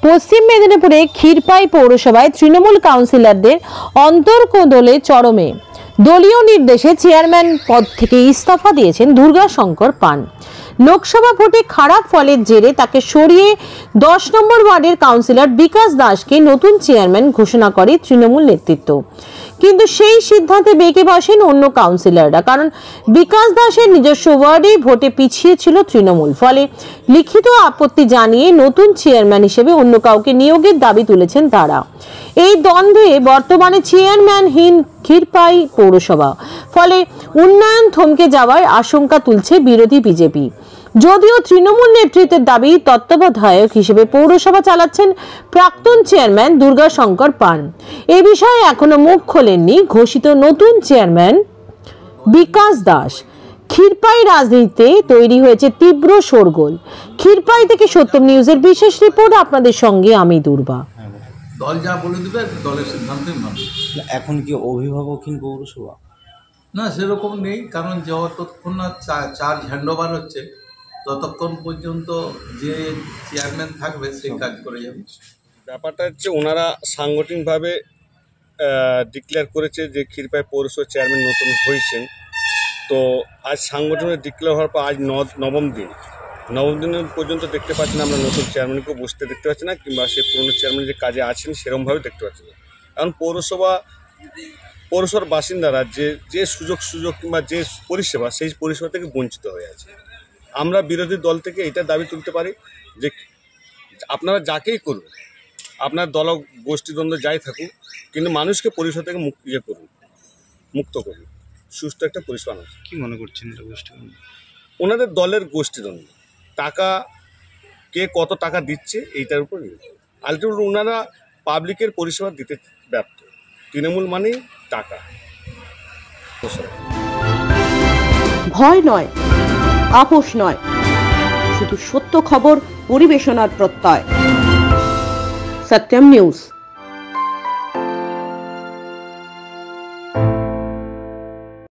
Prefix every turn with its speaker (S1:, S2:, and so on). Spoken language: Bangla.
S1: পশ্চিম মেদিনীপুরে ক্ষীরপাই পৌরসভায় তৃণমূল কাউন্সিলরদের অন্তর্কোদলে চরমে। দলীয় নির্দেশে চেয়ারম্যান পদ থেকে ইস্তফা দিয়েছেন দুর্গাশঙ্কর পান। লোকসভা ভোটে খারাপ ফলের জেরে তাকে সরিয়ে 10 নম্বর ওয়ার্ডের কাউন্সিলর বিকাশ দাসকে নতুন চেয়ারম্যান ঘোষণা করে তৃণমূল নেতৃত্ব। কিন্তু সেই সিদ্ধান্তে বেঁকে বসেন অন্য কাউন্সিলররা, কারণ বিকাশ দাসের নিজস্ব ওয়ার্ডে ভোটে পিছিয়ে ছিল তৃণমূল। ফলে লিখিত আপত্তি জানিয়ে নতুন চেয়ারম্যান হিসেবে অন্য কাউকে নিয়োগের দাবি তুলেছেন তারা। এই দ্বন্দ্বে বর্তমানে চেয়ারম্যানহীন ক্ষীরপাই পৌরসভা, ফলে উন্নয়ন থমকে যাওয়ার আশঙ্কা তুলছে বিরোধী বিজেপি। যদিও তৃণমূল নেতৃত্বের দাবি তত্ত্বাবধায়ক হিসেবে পৌরসভা চালাচ্ছেন প্রাক্তন চেয়ারম্যান দুর্গাশঙ্কর পান। এ বিষয়ে এখনো মুখ খোলেননি ঘোষিত নতুন চেয়ারম্যান বিকাশ দাস। ক্ষীরপাই রাজনীতিতে তৈরি হয়েছে তীব্র শোরগোল। ক্ষীরপাই থেকে সত্যম নিউজের বিশেষ রিপোর্ট, আপনাদের সঙ্গে আমি দুর্বা।
S2: দল যা বলে দেবে দলের সিদ্ধান্তই মানবে।
S3: এখন কি অভিভাবকহীন পৌরসভা?
S2: না, সেরকম নেই, কারণ যতক্ষণ না চার্জ হ্যান্ডওভার হচ্ছে ততক্ষণ পর্যন্ত যে চেয়ারম্যান থাকবে সেই কাজ করে যাবে।
S4: ব্যাপারটা হচ্ছে ওনারা সাংগঠনিকভাবে ডিক্লেয়ার করেছে যে ক্ষীরপাই পৌরসভার চেয়ারম্যান নতুন হয়েছেন। তো আজ সাংগঠনিক ডিক্লেয়ার হওয়ার পর আজ নবম দিনের পর্যন্ত দেখতে পাচ্ছি না, আমরা নতুন চেয়ারম্যানকেও বসতে দেখতে পাচ্ছি না, কিংবা সে পুরনো চেয়ারম্যান যে কাজে আছেন সেরকমভাবে দেখতে পাচ্ছি না। কারণ পৌরসভার বাসিন্দারা যে সুযোগ কিংবা যে পরিষেবা, সেই পরিষেবা থেকে বঞ্চিত হয়ে আছে। আমরা বিরোধী দল থেকে এটা দাবি তুলতে পারি যে আপনারা যাকেই করুন, আপনার দল গোষ্ঠীদ্বন্দ্ব যাই থাকুক, কিন্তু মানুষকে পরিষেবা থেকে মুক্ত করুন, সুস্থ একটা পরিষেবা আনুন।
S3: কি মনে করছেন এটা গোষ্ঠীদ্বন্দ্ব?
S4: ওনাদের দলের গোষ্ঠীদ্বন্দ্ব, টাকা কে কত টাকা দিচ্ছে এইটার উপর আলটিমেটলি ওনারা পাবলিকের পরিষেবা দিতে ব্যর্থ। তৃণমূল মানেই টাকা।
S5: ভয় নয়, আপোষ নয়, শুধু সত্য খবর পরিবেশনার প্রত্যয়। সত্যম নিউজ।